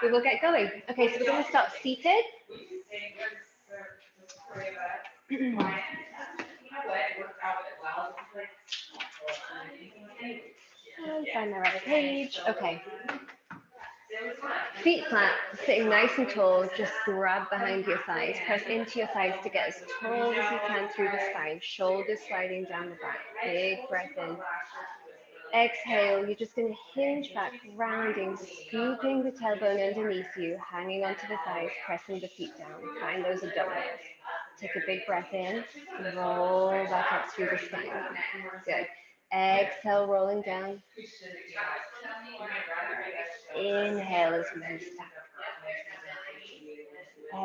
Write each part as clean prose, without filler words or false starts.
we will get going. Okay, so we're going to start seated. Find the right page. Okay. Feet flat, sitting nice and tall, just grab behind your thighs. Press into your thighs to get as tall as you can through the spine. Shoulders sliding down the back. Big breath in. Exhale, you're just going to hinge back, rounding, scooping the tailbone underneath you, hanging onto the thighs, pressing the feet down. Find those abdominals. Take a big breath in, roll back up through the spine. Good. Exhale, rolling down. Inhale as we move back.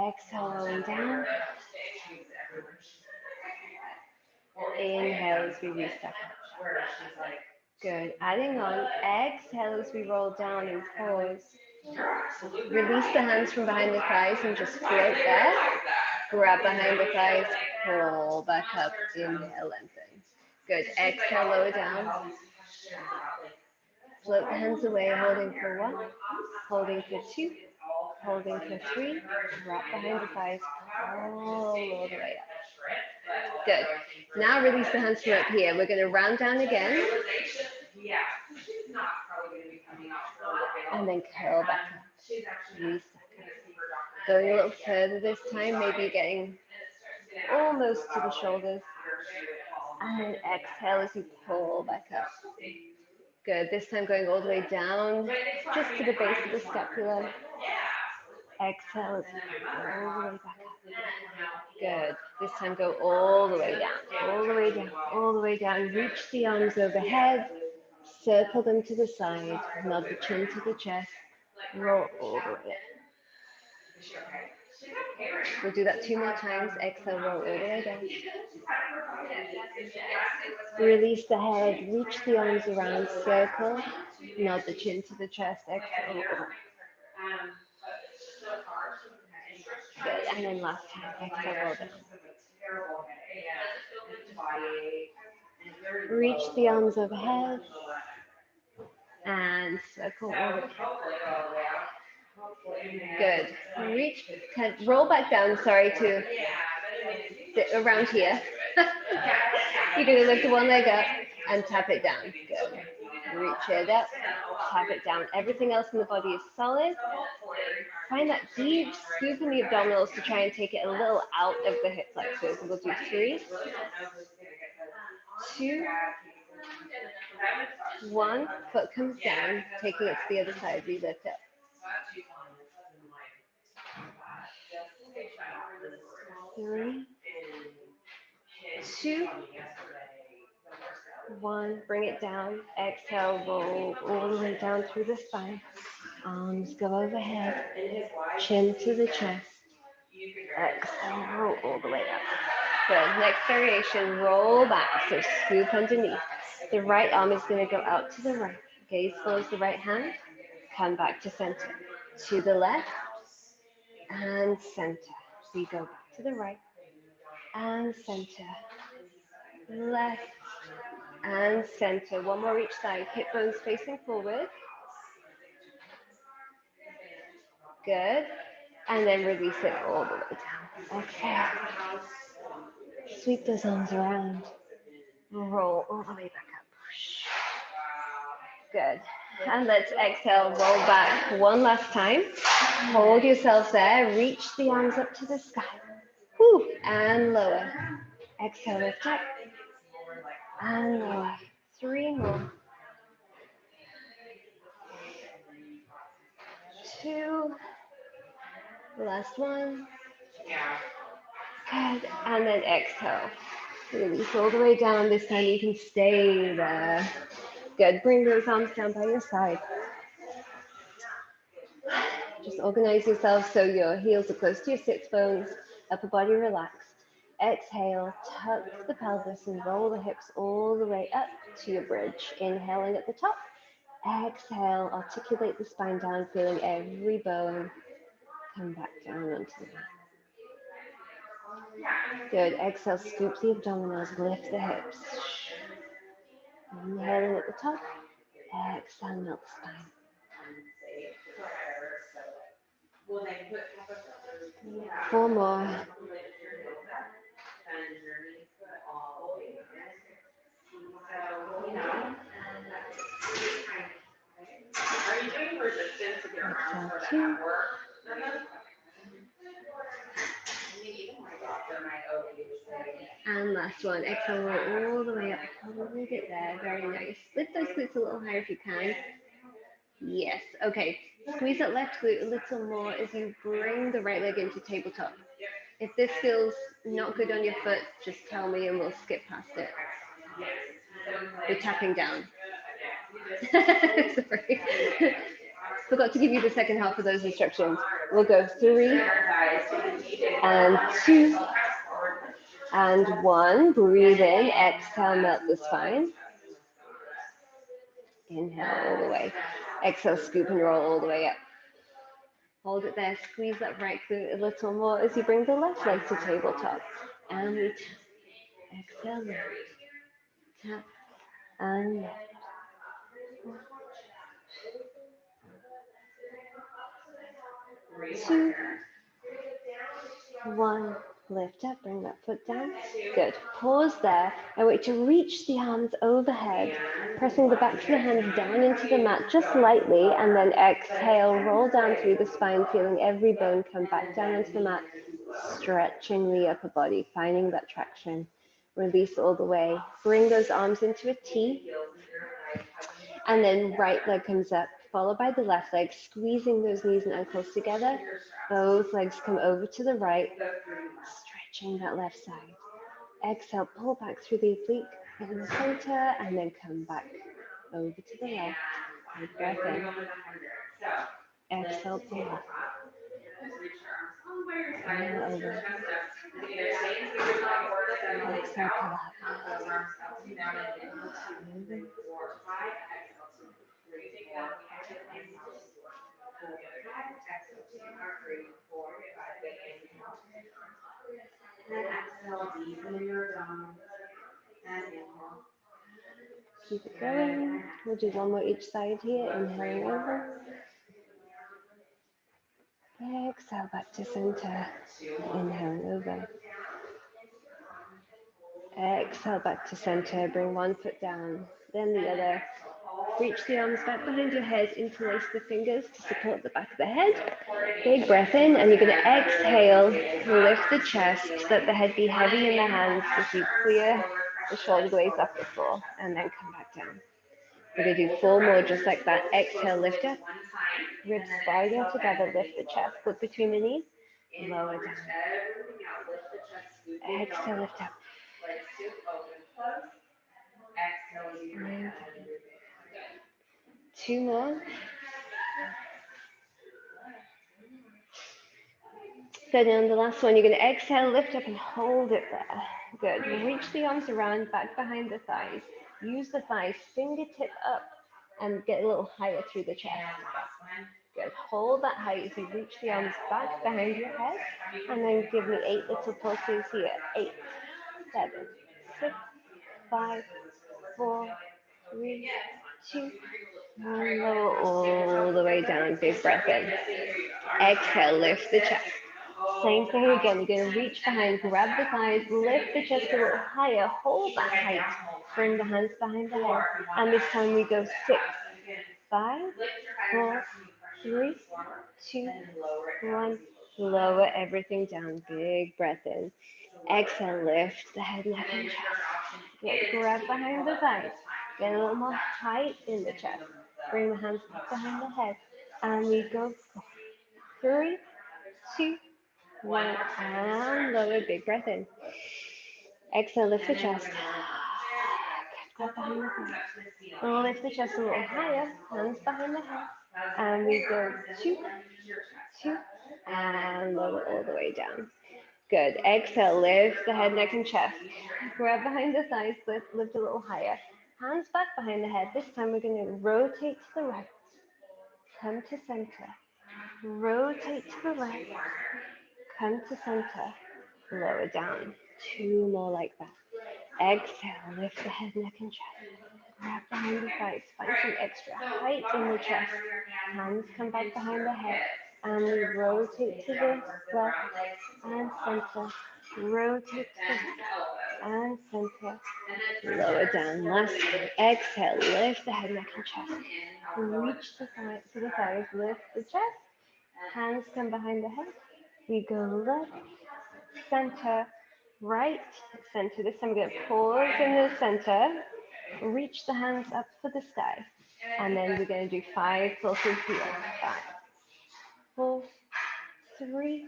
Exhale, rolling down. Inhale as we restep. Good. Adding on. Exhale as we roll down and pause. Release the hands from behind the thighs and just float there. Grab behind the thighs. Pull back up. Inhale, lengthen. Good. Exhale, lower down. Float the hands away, holding for 1, holding for 2, holding for 3. Wrap behind the thighs. Pull all the way up. Good. Now release the hands from up here. We're going to round down again. And then curl back up. Reset. Going a little further this time, maybe getting almost to the shoulders. And then exhale as you pull back up. Good. This time going all the way down, just to the base of the scapula. Exhale as you pull all the way back up. Good. This time go all the way down, all the way down, all the way down. Reach the arms overhead. Circle them to the side. Nod the chin to the chest. Roll all the way up. We'll do that 2 more times. Exhale, roll all the way down. Release the head, reach the arms around, circle, nod the chin to the chest, exhale. Good, and then last time, exhale, roll down. Reach the arms overhead, and circle over. Good. Reach, roll back down, sorry, to around here. You're going to lift one leg up and tap it down. Good. Reach it up, tap it down. Everything else in the body is solid. Find that deep scoop in the abdominals to try and take it a little out of the hip flexors. We'll do 3, 2, 1. Foot comes down, taking it to the other side. Re-lift up. 3, 2, 1. Bring it down. Exhale, roll all the way down through the spine. Arms go overhead. Chin to the chest. Exhale, roll all the way up. Good. Next variation, roll back. So scoop underneath. The right arm is going to go out to the right. Gaze follows the right hand. Come back to center. To the left and center. So you go back to the right and center. Left and center. One more each side. Hip bones facing forward. Good. And then release it all the way down. Exhale. Sweep those arms around. Roll all the way back up. Good. And let's exhale, roll back one last time. Hold yourself there. Reach the arms up to the sky. Whew. And lower. Exhale, lift up. And lower. 3 more. 2. Last one. Good. And then exhale. Release all the way down. This time you can stay there. Good. Bring those arms down by your side. Just organize yourself so your heels are close to your sits bones, upper body relaxed. Exhale, tuck the pelvis and roll the hips all the way up to your bridge. Inhaling at the top. Exhale, articulate the spine down, feeling every bone come back down onto the mat. Good. Exhale, scoop the abdominals, lift the hips. Inhaling at the top. Exhale, melt the spine. 4 more. Exhale, 2. And last one. Exhale, roll all the way up. Hold it there. Very nice. Lift those glutes a little higher if you can. Yes. Okay. Squeeze that left glute a little more as you bring the right leg into tabletop. If this feels not good on your foot, just tell me and we'll skip past it. We're tapping down. Sorry. Forgot to give you the second half of those instructions. We'll go 3 and 2 and 1. Breathe in. Exhale, melt the spine. Inhale all the way. Exhale, scoop and roll all the way up. Hold it there. Squeeze that right glute a little more as you bring the left leg to tabletop. And we tap. Exhale, lift. Tap and lift. 2, 1. Lift up, bring that foot down. Good. Pause there. I want you to reach the arms overhead, pressing the backs of the hands down into the mat just lightly, and then exhale, roll down through the spine, feeling every bone come back down into the mat, stretching the upper body, finding that traction. Release all the way. Bring those arms into a T, and then right leg comes up, followed by the left leg, squeezing those knees and ankles together. Both legs come over to the right, stretching that left side. Exhale, pull back through the oblique in the center, and then come back over to the left. Big breath in. Exhale, pull up. Inhale over. Exhale, pull up. Keep it going. We'll do one more each side here. Inhaling over. Exhale back to center. Inhaling over. Exhale back to center. Bring one foot down, then the other. Reach the arms back behind your head. Interlace the fingers to support the back of the head. Big breath in, and you're going to exhale. Lift the chest. Let the head be heavy in the hands as you clear the shoulder blades off the floor, and then come back down. We're going to do 4 more just like that. Exhale, lift up. Ribs sliding together. Lift the chest. Look between the knees. Lower down. Exhale, lift up. And 2 more. Good, and on the last one, you're going to exhale, lift up, and hold it there. Good. Reach the arms around, back behind the thighs. Use the thighs, fingertip up, and get a little higher through the chest. Good. Hold that height as you reach the arms back behind your head, and then give me 8 little pulses here. 8, 7, 6, 5, 4, 3, 2, 1. Lower all the way down. Big breath in. Exhale, lift the chest. Same thing again. You're going to reach behind, grab the thighs, lift the chest a little higher, hold that height, bring the hands behind the head. And this time we go 6, 5, 4, 3, 2, 1. Lower everything down. Big breath in. Exhale, lift the head, neck, and chest. Good. Grab behind the thighs. Get a little more height in the chest. Bring the hands back behind the head. And we go 4, 3, 2, 1, and lower. Big breath in. Exhale, lift the chest. Grab behind the thighs. Lift the chest a little higher. Hands behind the head. And we go 2, 2, and lower all the way down. Good. Exhale, lift the head, neck, and chest. Grab behind the thighs, lift a little higher. Hands back behind the head. This time we're going to rotate to the right. Come to center. Rotate to the left. Come to center. Lower down. 2 more like that. Exhale, lift the head, neck, and chest. Grab behind the thighs. Find some extra height in the chest. Hands come back behind the head. And we rotate to the left and center. Rotate to the and center. Lower down. Last one. Exhale. Lift the head, neck, and chest. Reach the side to the thighs. Lift the chest. Hands come behind the head. We go left, center, right, center. This time we're going to pause in the center. Reach the hands up for the sky. And then we're going to do 5 pulses here. 5, 4, 3,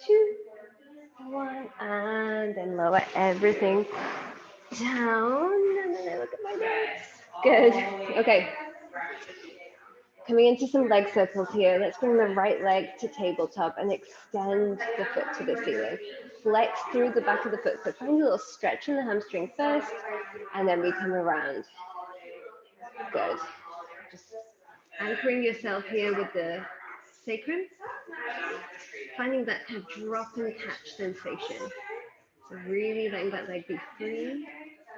2, 1. And then lower everything down. And then I look at my legs. Good. Okay. Coming into some leg circles here. Let's bring the right leg to tabletop and extend the foot to the ceiling. Flex through the back of the foot. So find a little stretch in the hamstring first, and then we come around. Good. Just anchoring yourself here with the sacrum. Finding that kind of drop and catch sensation. So really letting that leg be free.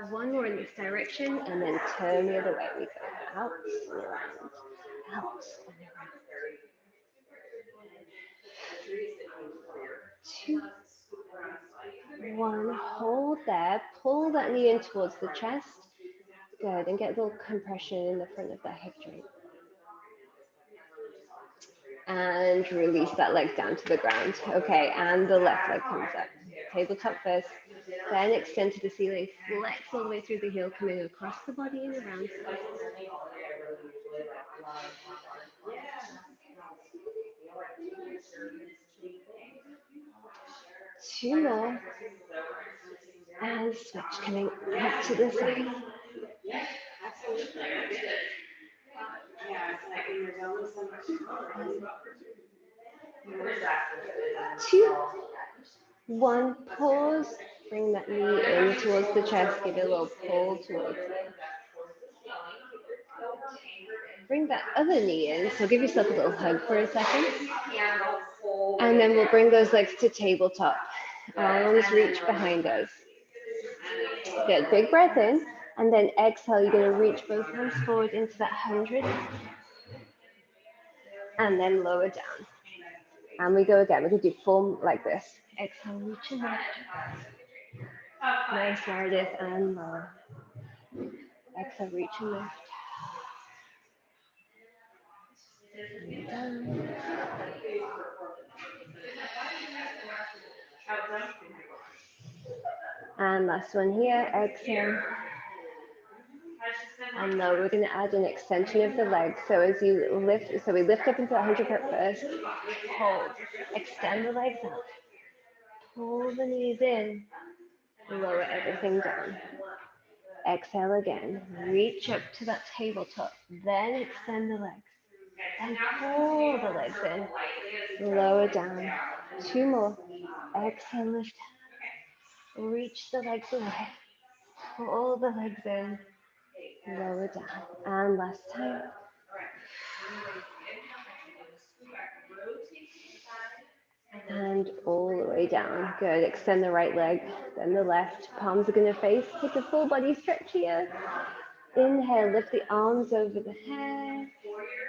One more in this direction, and then turn the other way. We go out and around, out and around. 2, 1. Hold there. Pull that knee in towards the chest. Good. And get a little compression in the front of that hip joint. And release that leg down to the ground. Okay, and the left leg comes up. Tabletop first, then extend to the ceiling. Flex all the way through the heel, coming across the body and around. 2 more. And switch, coming up to the side. 2, 1. Pause. Bring that knee in towards the chest. Give it a little pull towards it. Bring that other knee in. So give yourself a little hug for a second. And then we'll bring those legs to tabletop. Arms reach behind us. Good. Big breath in. And then exhale. You're going to reach both hands forward into that 100. And then lower down. And we go again. We're going to do full like this. Exhale, reach and lift. Nice, Meredith, and lower. Exhale, reach and lift. And down. And last one here. Exhale. And now we're going to add an extension of the leg. So as you lift, so we lift up into 100 first. Hold. Extend the legs up. Pull the knees in. Lower everything down. Exhale again. Reach up to that tabletop. Then extend the legs. And pull the legs in. Lower down. 2 more. Exhale, lift. Reach the legs away. Pull the legs in. Lower down. And last time. And all the way down. Good. Extend the right leg, then the left. Palms are going to face. Take a full body stretch here. Inhale, lift the arms over the head.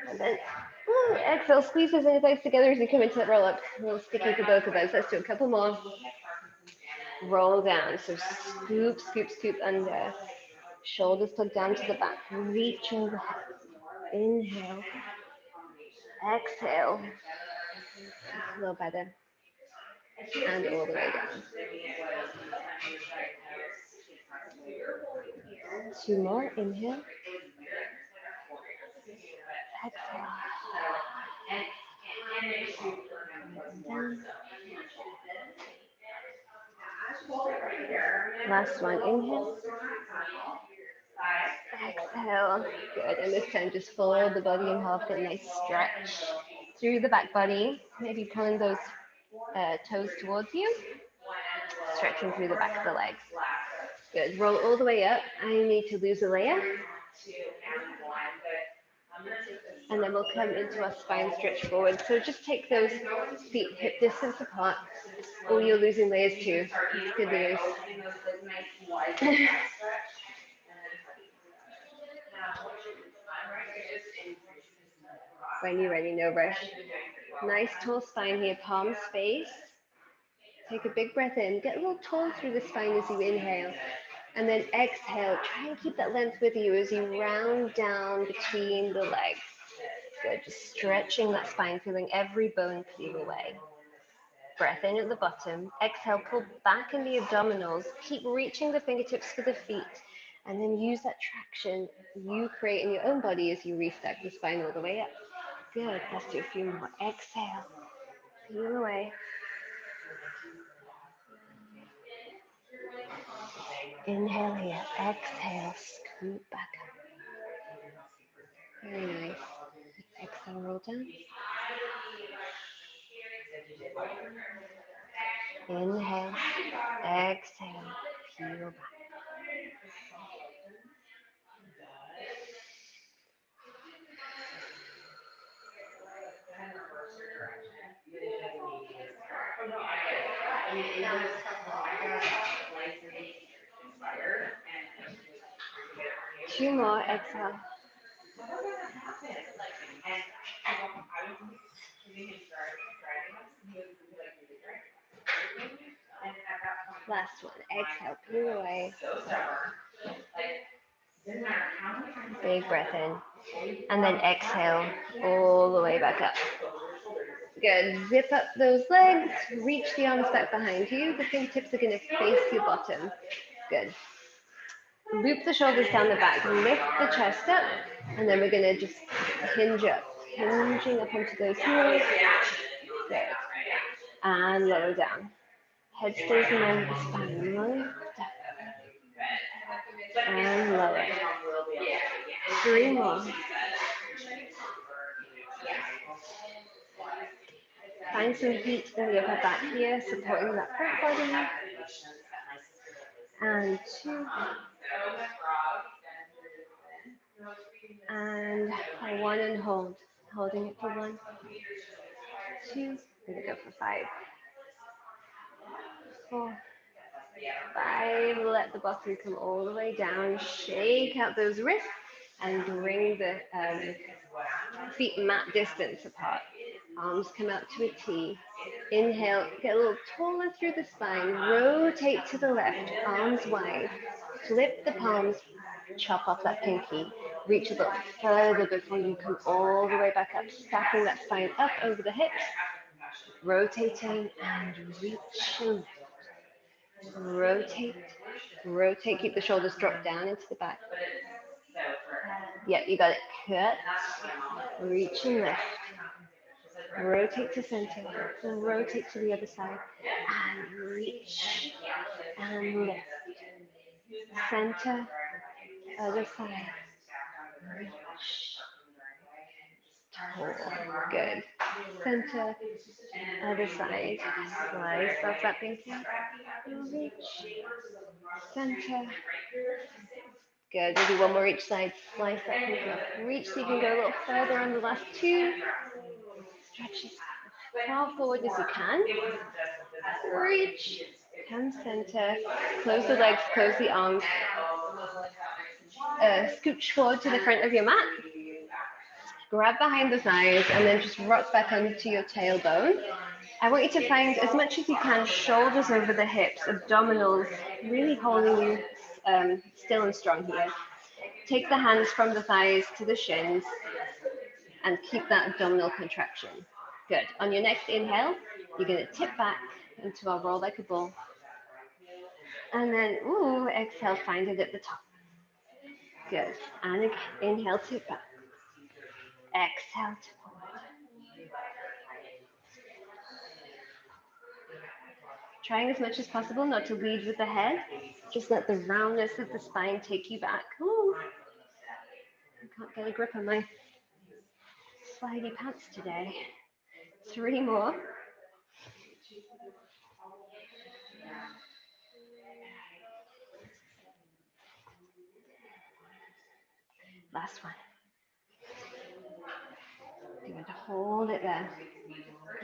And then exhale, squeeze those inner thighs together as you come into that roll up. A little sticky for both of us. Let's do a couple more. Roll down. So scoop, scoop, scoop under. Shoulders tuck down to the back. Reach overhead. Inhale. Exhale. A little better. And all the way down. 2 more. Inhale. Exhale. Down. Last one. Inhale. Exhale. Good. And this time just fold the body in half. Get a nice stretch through the back body. Maybe pulling those toes towards you. Stretching through the back of the legs. Good. Roll all the way up. I need to lose a layer. And then we'll come into our spine stretch forward. So just take those feet hip distance apart. Oh, you're losing layers too. It's good news. When you're ready, no rush. Nice tall spine here, palms face. Take a big breath in. Get a little tall through the spine as you inhale. And then exhale. Try and keep that length with you as you round down between the legs. Good. Just stretching that spine, feeling every bone clear away. Breath in at the bottom. Exhale, pull back in the abdominals. Keep reaching the fingertips for the feet. And then use that traction you create in your own body as you restack the spine all the way up. Good. Let's do a few more. Exhale. Peel away. Inhale here. Exhale. Scoot back up. Very nice. Exhale, roll down. Inhale. Exhale. Peel back. Two more. Exhale. Last one. Exhale. Peel away. Big breath in. And then exhale all the way back up. Good. Zip up those legs. Reach the arms back behind you. The fingertips are going to face your bottom. Good. Loop the shoulders down the back. Lift the chest up. And then we're going to just hinge up. Hinging up onto those heels. Good. And lower down. Head stays in line with the spine. Lift up. And lower. 3 more. Find some heat in the upper back here, supporting that front body. And 2. And 1 and hold. Holding it for 1, 2. We're going to go for 5, 4, 5. Let the bottom come all the way down. Shake out those wrists and bring the feet mat distance apart. Arms come out to a T. Inhale, get a little taller through the spine. Rotate to the left, arms wide. Flip the palms, chop off that pinky. Reach a little further before you come all the way back up. Stacking that spine up over the hips. Rotating and reach and lift. Rotate, rotate. Keep the shoulders drop down into the back. Yep, you got it. Cut, reach and lift. Rotate to center, then rotate to the other side, and reach, and lift. Center, other side, reach, tall, good. Center, other side, slice off that pinky, reach, center, good. We'll do 1 more each side, slice that pinky off, reach so you can go a little further on the last 2, stretch as far forward as you can, reach, come center, close the legs, close the arms, scooch forward to the front of your mat, grab behind the thighs, and then just rock back onto your tailbone. I want you to find as much as you can, shoulders over the hips, abdominals, really holding you still and strong here. Take the hands from the thighs to the shins and keep that abdominal contraction. Good. On your next inhale, you're going to tip back into our roll like a ball. And then, exhale, find it at the top. Good. And inhale, tip back. Exhale to forward. Trying as much as possible not to lead with the head. Just let the roundness of the spine take you back. Ooh. I can't get a grip on my slidey pants today. 3 more. Last one. You're going to hold it there.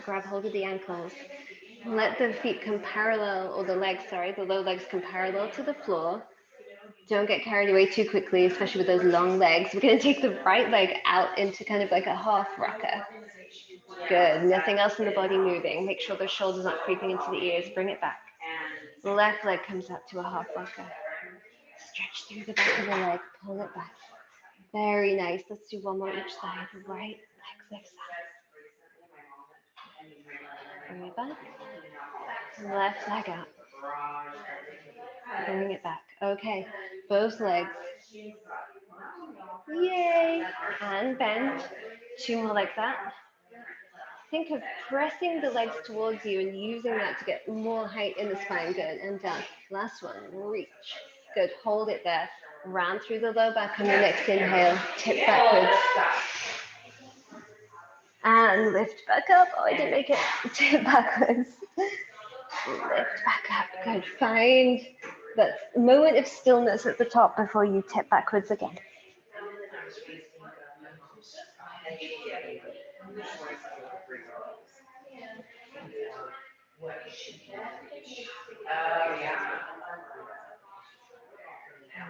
Grab hold of the ankles. Let the feet come parallel, or the legs, sorry, the low legs come parallel to the floor. Don't get carried away too quickly, especially with those long legs. We're going to take the right leg out into kind of like a half rocker. Good. Nothing else in the body moving. Make sure those shoulders aren't creeping into the ears. Bring it back. The left leg comes up to a half rocker. Stretch through the back of the leg. Pull it back. Very nice. Let's do one more each side. Right leg lifts up. Bring it back. Left leg up. Bring it back. Okay. Both legs. Yay. And bend. Two more like that. Think of pressing the legs towards you and using that to get more height in the spine. Good. And down. Last one. Reach. Good. Hold it there. Round through the low back on the next inhale. Tip backwards. And lift back up. Oh, I didn't make it. Tip backwards. Lift back up. Good. Find that moment of stillness at the top before you tip backwards again.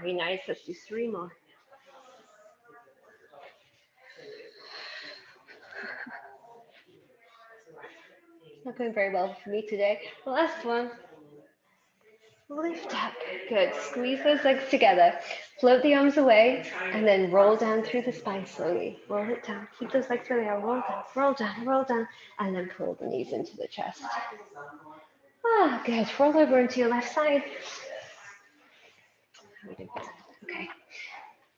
Very nice. Let's do three more. It's not going very well for me today. The last one. Lift up. Good. Squeeze those legs together. Float the arms away and then roll down through the spine slowly. Roll it down. Keep those legs where they are. Roll down, roll down, roll down. And then pull the knees into the chest. Ah, good. Roll over into your left side.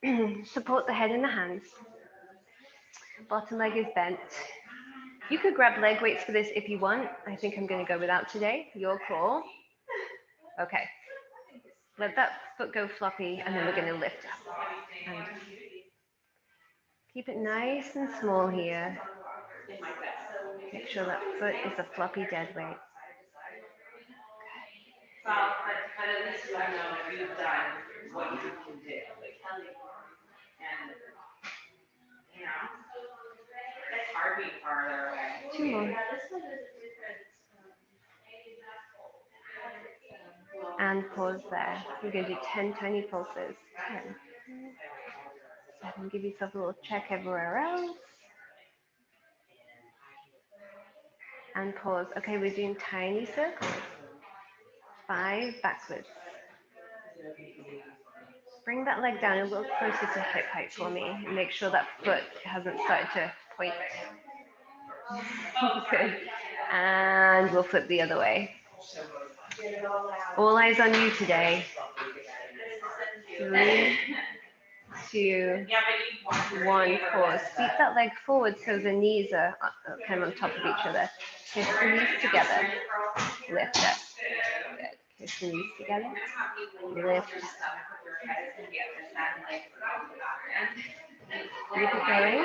Okay. Support the head in the hands. Bottom leg is bent. You could grab leg weights for this if you want. I think I'm going to go without today. Your call. Okay. Let that foot go floppy, and then we're going to lift up. And keep it nice and small here. Make sure that foot is a floppy dead weight. Well, but at least you know that you've done what you can do. And, you know, it's hard being farther away. Two more. And pause there. You're going to do 10 tiny pulses. 10. 7. Give yourself a little check everywhere else. And pause. Okay, we're doing tiny circles. 5 backwards. Bring that leg down a little closer to hip height for me. And make sure that foot hasn't started to point. Good. And we'll flip the other way. All eyes on you today. 3, 2, 1, pause. Sweep that leg forward so the knees are kind of on top of each other. Kiss the knees together. Lift up. Good. Kiss the knees together. Lift. Keep it going.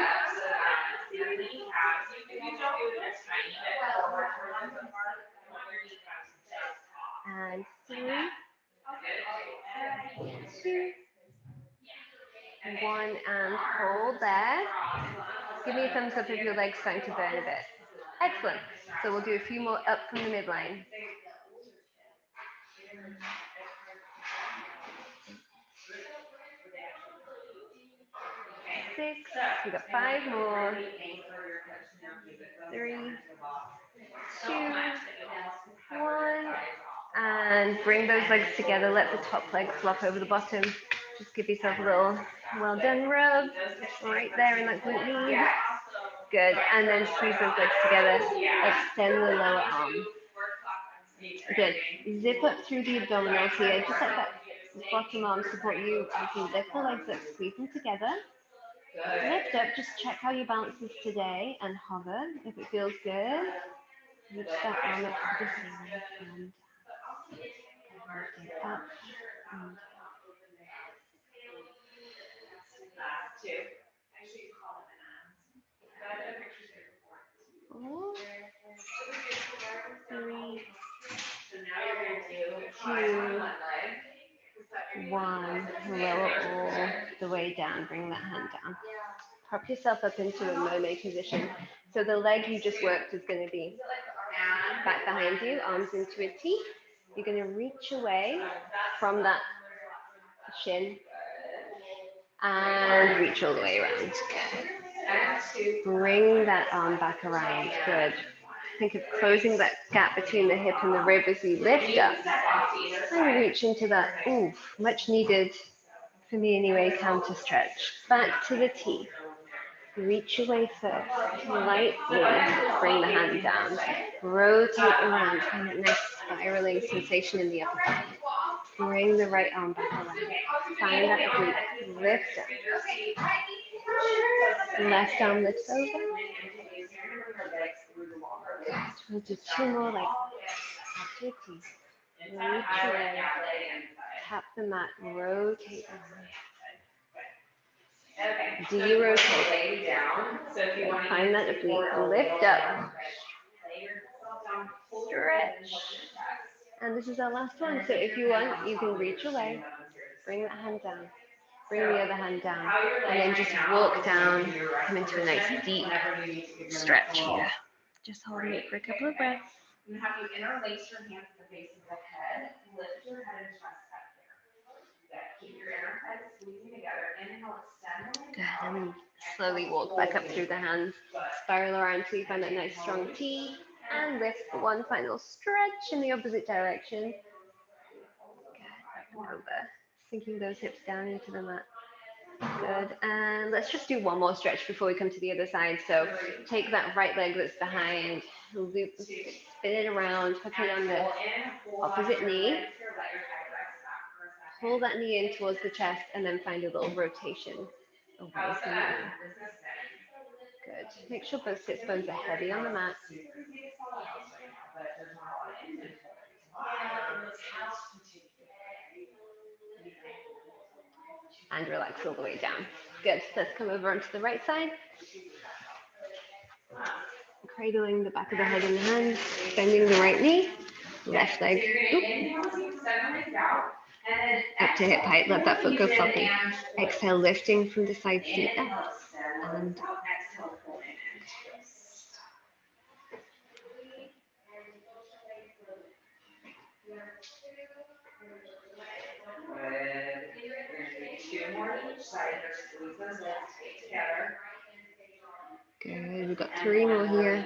And 3, 2, 1, and hold there. Give me a thumbs up if your leg's starting to burn a bit. Excellent. So we'll do a few more up from the midline. 6, we got 5 more. 3, 2, 1, and bring those legs together. Let the top leg flop over the bottom. Just give yourself a little well done rub right there in that glute med. Good, and then squeeze those legs together. Extend the lower arm. Good. Zip up through the abdominals here. Just let that bottom arm support you as you lift the legs up, squeeze them together. Lift up, just check how your balance is today and hover. If it feels good, reach that arm up to the ceiling and up and 4, 3, 2, 1. Lower all the way down. Bring that hand down. Prop yourself up into a mermaid position. So the leg you just worked is going to be back behind you, arms into a T. You're going to reach away from that Shin. And reach all the way around. Good. Bring that arm back around. Good. Think of closing that gap between the hip and the rib as you lift up. And reach into that, much needed, for me anyway, counter stretch. Back to the T. Reach away first. Lightly bring the hand down. Rotate around. Find that nice spiraling sensation in the upper back. Bring the right arm back around. Find that glute. Lift up. Left arm lifts over. We'll do two more like after T. Reach away. Tap the mat. Rotate around. Do you rotate? Find that oblique. Lift up. Stretch. And this is our last one. So if you want, you can reach away. Bring that hand down. Bring the other hand down. And then just walk down. Come into a nice deep stretch here. Just holding it for a couple of breaths. You have to interlace your hands at the base of the head. Lift your head and chest up there. Keep your inner head squeezing together. Inhale, extend. Good. And then slowly walk back up through the hands. Spiral around till you find that nice strong T. And lift for one final stretch in the opposite direction. Good. Over. Sinking those hips down into the mat. Good. And let's just do one more stretch before we come to the other side. So take that right leg that's behind, loop, spin it around, hook it on the opposite knee. Pull that knee in towards the chest and then find a little rotation away from the knee. Good. Make sure both sits bones are heavy on the mat. And relax all the way down. Good. Let's come over onto the right side. Cradling the back of the head in the hands, bending the right knee, left leg up to hip height. Let that foot go floppy. Exhale, lifting from the side seat up. And good. We've got three more here.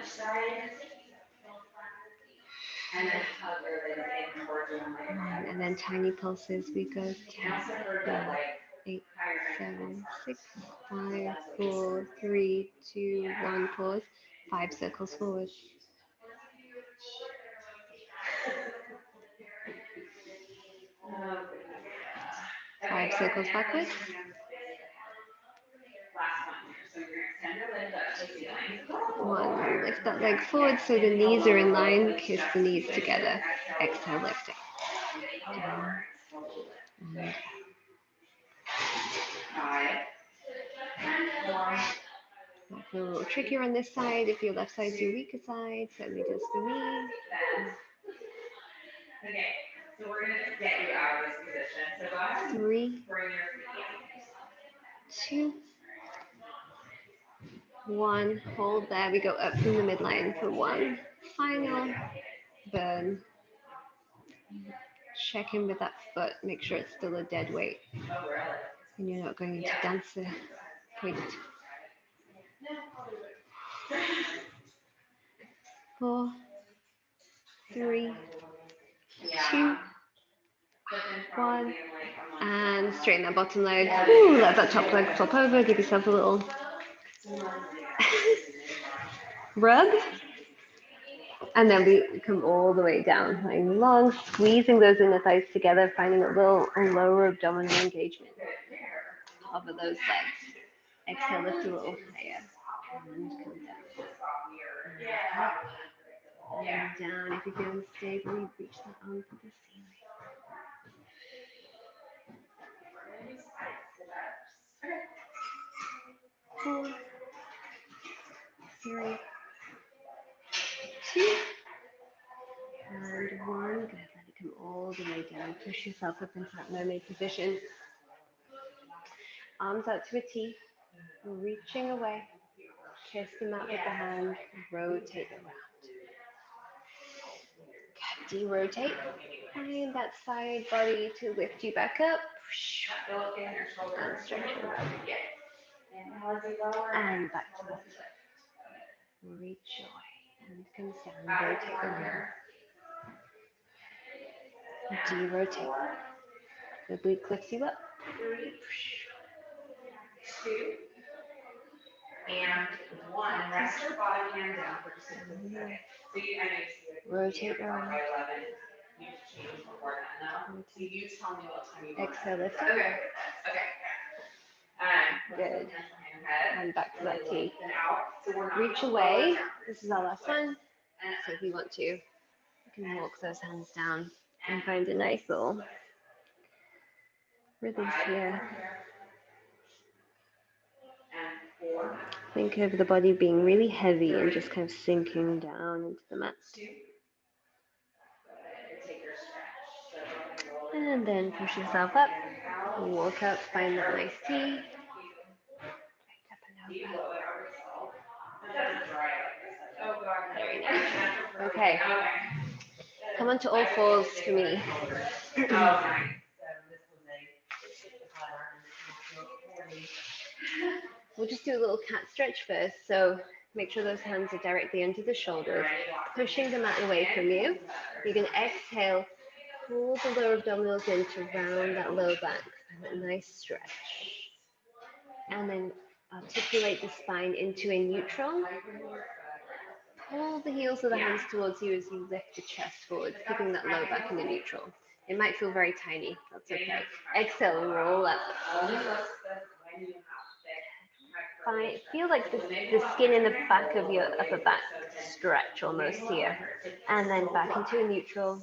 And then tiny pulses. We go 10, 9, 8, 7, 6, 5, 4, 3, 2, 1. Pause. 5 circles forward. Five circles backwards. One, lift that leg forward so the knees are in line. Kiss the knees together. Exhale, lifting. Down. And might feel a little trickier on this side. If your left side's your weaker side, certainly does for me. Okay, so we're going to get you out of this position. So go ahead. 3, 2, 1. Hold there. We go up from the midline for one final burn. Check in with that foot. Make sure it's still a dead weight. And you're not going into dancer point. 4, 3, 2, 1. And straighten that bottom leg. Ooh, let that top leg flop over. Give yourself a little rub. And then we come all the way down, lying long, squeezing those inner thighs together, finding a little lower abdominal engagement. Hover those legs. Exhale, lift a little higher. And come down. And up. And down. If you're feeling stable, reach that arm to the ceiling. 4, 3, 2, and 1. Good. Let it come all the way down. Push yourself up into that mermaid position. Arms out to a T. Reaching away. Kiss the mat with the hand. Rotate around. Derotate. Find that side body to lift you back up. And stretch your back. And back to that. Reach away. And comes down. Rotate around. De-rotate. The oblique lifts you up. 3, 2, and 1. Rest your bottom hand down for just a second. So I know you see it. Rotate around. By 11. You change before that, no? So you tell me what time you want. Exhale, lift up. Okay. Good. And back to that T. So Reach away. This is our last one. So if you want to, you can walk those hands down and find a nice little release here. Think of the body being really heavy and just kind of sinking down into the mat. And then push yourself up. Walk up, find that nice T. Right up and over. Very nice. Okay. Come onto all fours for me. We'll just do a little cat stretch first. So make sure those hands are directly under the shoulders, pushing the mat away from you. You're going to exhale, pull the lower abdominals in to round that low back. Find that nice stretch. And then articulate the spine into a neutral. Pull the heels of the hands towards you as you lift the chest forward, keeping that low back in a neutral. It might feel very tiny. That's okay. Exhale, roll up. Feel like the skin in the back of your upper back stretch almost here. And then back into a neutral.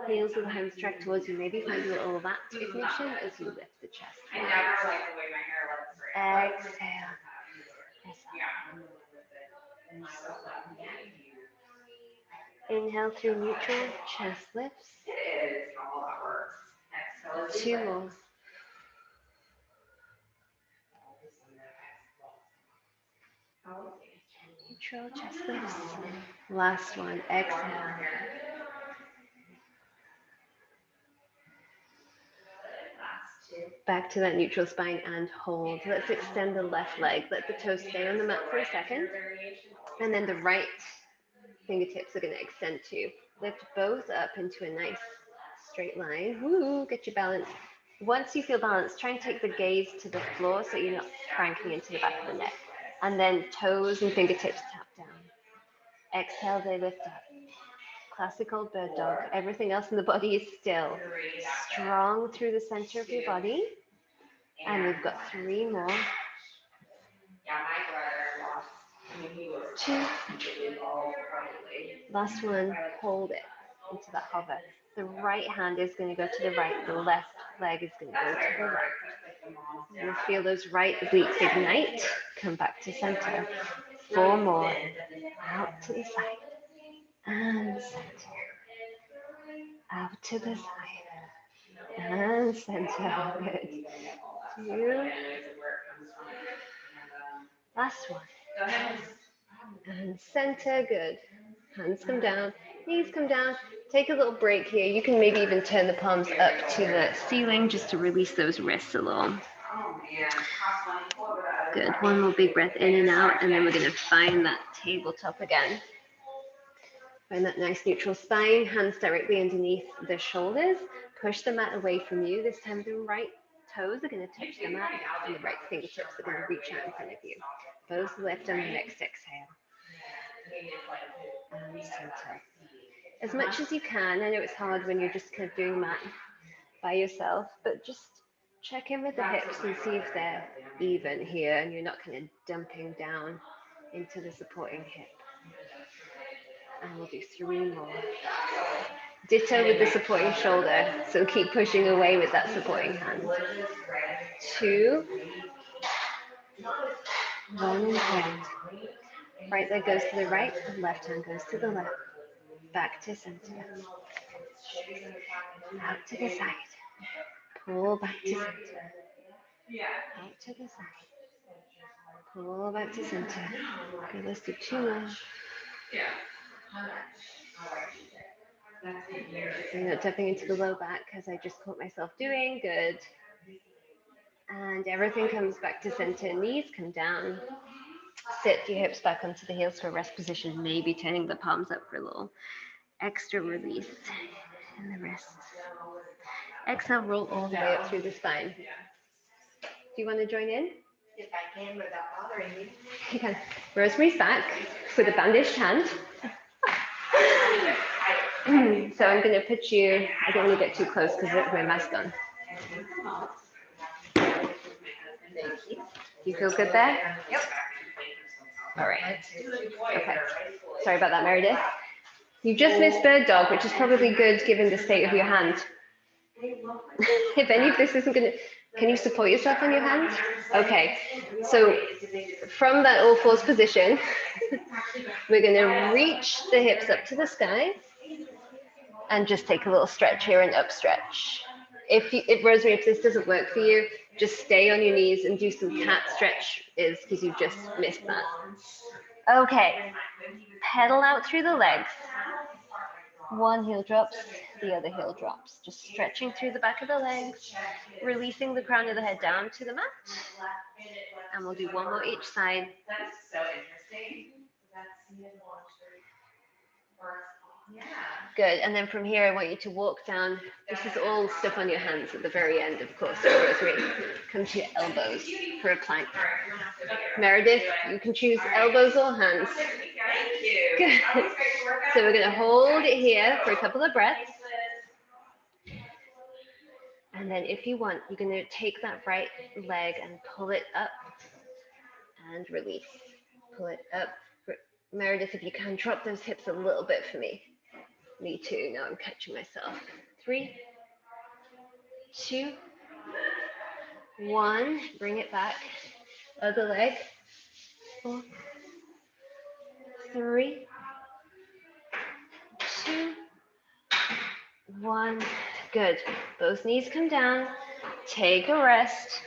Heels of the hands track towards you. Maybe find a little lat ignition as you lift the chest. Exhale. Inhale through neutral, chest lifts. 2 more. Neutral, chest lifts. Last one, exhale. Back to that neutral spine and hold. Let's extend the left leg. Let the toes stay on the mat for a second. And then the right fingertips are going to extend too. Lift both up into a nice straight line. Woo, get your balance. Once you feel balanced, try and take the gaze to the floor so you're not cranking into the back of the neck. And then toes and fingertips tap down. Exhale, they lift up. Classic old bird dog. Everything else in the body is still. Strong through the center of your body. And we've got 3 more. 2. Last one, hold it into that hover. The right hand is going to go to the right. The left leg is going to go to the left. You'll feel those right obliques ignite. Come back to center. 4 more. Out to the side. And center. Out to the side. And center. Good. 2. Last one. And center. Good. Hands come down. Knees come down. Take a little break here. You can maybe even turn the palms up to the ceiling just to release those wrists a little. Good. One more big breath in and out, and then we're going to find that tabletop again. Find that nice neutral spine, hands directly underneath the shoulders. Push the mat away from you. This time the right toes are going to touch the mat, and the right fingertips are going to reach out in front of you. Both lift on the next exhale. And center. As much as you can. I know it's hard when you're just kind of doing that by yourself, but just check in with the hips and see if they're even here and you're not kind of dumping down into the supporting hip. And we'll do 3 more. Ditto with the supporting shoulder, so keep pushing away with that supporting hand. 2, 1 and hold. Right leg goes to the right, left hand goes to the left. Back to center. Out to the side. Pull back to center. Out to the side. Pull back to center. Okay, let's do 2 more. So you're not dipping into the low back as I just caught myself doing. Good. And everything comes back to center. Knees come down. Sit your hips back onto the heels for a rest position, maybe turning the palms up for a little extra release in the wrists. Exhale, roll all the way up through the spine. Do you want to join in? If I can without bothering you. You can. Rosemary's back with a bandaged hand. So I'm going to put you, I don't want to get too close because I have my mask on. You feel good there? Yep. All right. Okay. Sorry about that, Meredith. You just missed bird dog, which is probably good given the state of your hand. If any of this isn't going to, can you support yourself on your hand? Okay. So from that all fours position, we're going to reach the hips up to the sky and just take a little stretch here and up stretch. If Rosemary, if this doesn't work for you, just stay on your knees and do some cat stretch is because you just missed that. Okay, pedal out through the legs. One heel drops, the other heel drops. Just stretching through the back of the legs, releasing the crown of the head down to the mat. And we'll do one more each side. That's so interesting. Yeah. Good, and then from here, I want you to walk down. This is all stuff on your hands at the very end, of course. Rosemary, come to your elbows for a plank. Meredith, you can choose elbows or hands. Thank you. Good. So we're going to hold it here for a couple of breaths. And then if you want, you're going to take that right leg and pull it up and release. Pull it up. Meredith, if you can, drop those hips a little bit for me. Me too. Now I'm catching myself. 3, 2, 1. Bring it back. Other leg. 4, 3, 2, 1. Good. Both knees come down. Take a rest.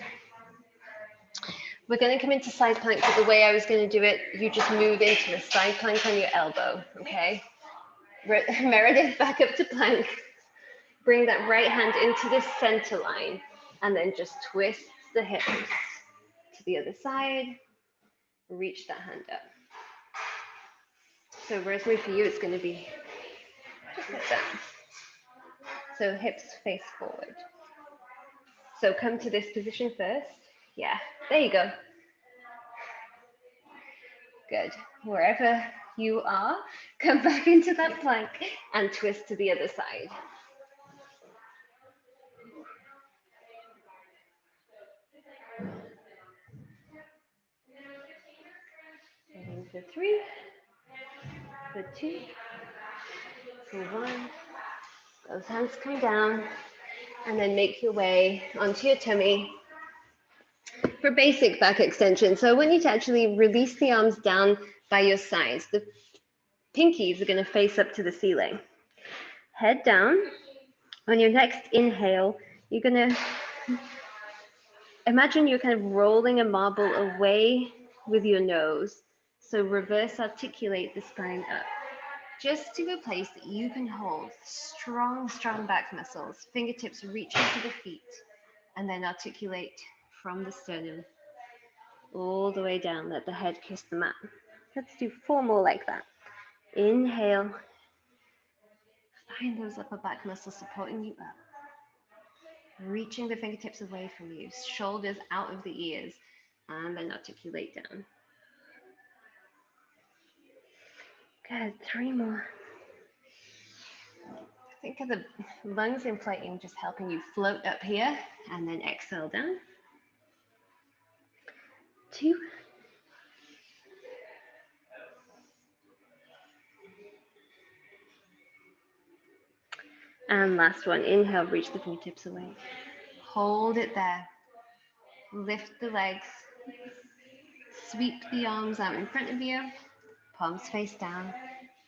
We're going to come into side plank, but the way I was going to do it, you just move into the side plank on your elbow, okay? Meredith, back up to plank. Bring that right hand into the center line, and then just twist the hips to the other side. Reach that hand up. So Rosemary, for you, it's going to be just like that. So hips face forward. So come to this position first. Yeah, there you go. Good. Wherever you are, come back into that plank and twist to the other side. And for 3, for 2, for 1. Those hands come down, and then make your way onto your tummy for basic back extension. So I want you to actually release the arms down by your sides. The pinkies are going to face up to the ceiling. Head down. On your next inhale, you're going to imagine you're kind of rolling a marble away with your nose. So reverse articulate the spine up. Just to a place that you can hold strong, strong back muscles. Fingertips reach into the feet, and then articulate from the sternum all the way down. Let the head kiss the mat. Let's do 4 more like that. Inhale. Find those upper back muscles supporting you up. Reaching the fingertips away from you, shoulders out of the ears, and then articulate down. Good, 3 more. Think of the lungs inflating, just helping you float up here, and then exhale down. 2. And last one, inhale, reach the fingertips away. Hold it there. Lift the legs. Sweep the arms out in front of you. Palms face down.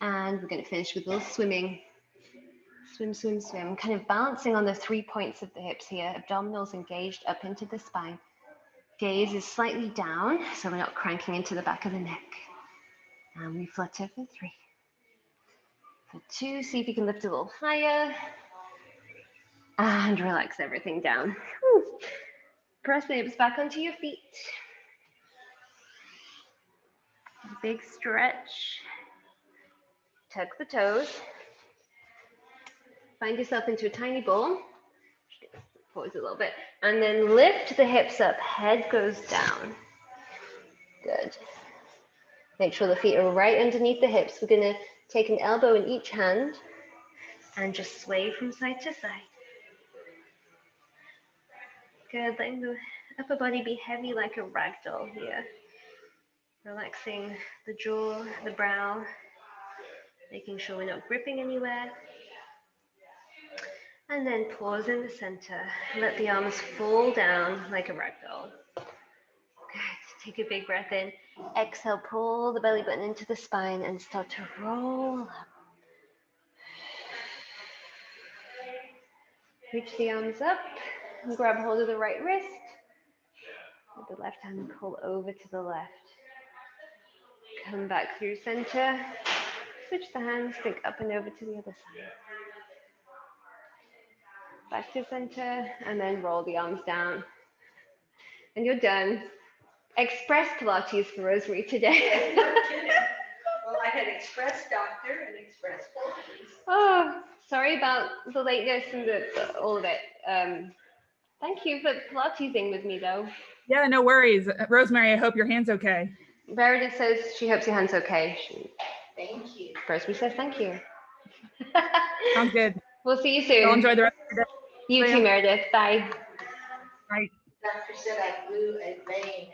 And we're going to finish with a little swimming. Swim, swim, swim. Kind of balancing on the 3 points of the hips here. Abdominals engaged up into the spine. Gaze is slightly down, so we're not cranking into the back of the neck. And we flutter for 3, For 2, see if you can lift a little higher. And relax everything down. Whew. Press the hips back onto your feet. Big stretch. Tuck the toes. Find yourself into a tiny ball. Pause a little bit. And then lift the hips up. Head goes down. Good. Make sure the feet are right underneath the hips. We're going to take an elbow in each hand and just sway from side to side. Good. Letting the upper body be heavy like a rag doll here. Relaxing the jaw, the brow, making sure we're not gripping anywhere. And then pause in the center. Let the arms fall down like a rag doll. Good. Take a big breath in. Exhale, pull the belly button into the spine and start to roll up. Reach the arms up and grab hold of the right wrist. With the left hand, pull over to the left. Come back through center. Switch the hands, think up and over to the other side. Back to center, and then roll the arms down. And you're done. Express Pilates for Rosemary today. Well, I had Express Doctor and Express Pilates. Oh, sorry about the lateness and all of it. Thank you for Pilatesing with me, though. Yeah, no worries. Rosemary, I hope your hand's okay. Meredith says she hopes your hand's okay. Thank you. Rosemary says thank you. Sounds good. We'll see you soon. I'll enjoy the rest of the day. You See too, ya. Meredith. Bye. Bye. Doctor said I blew a vein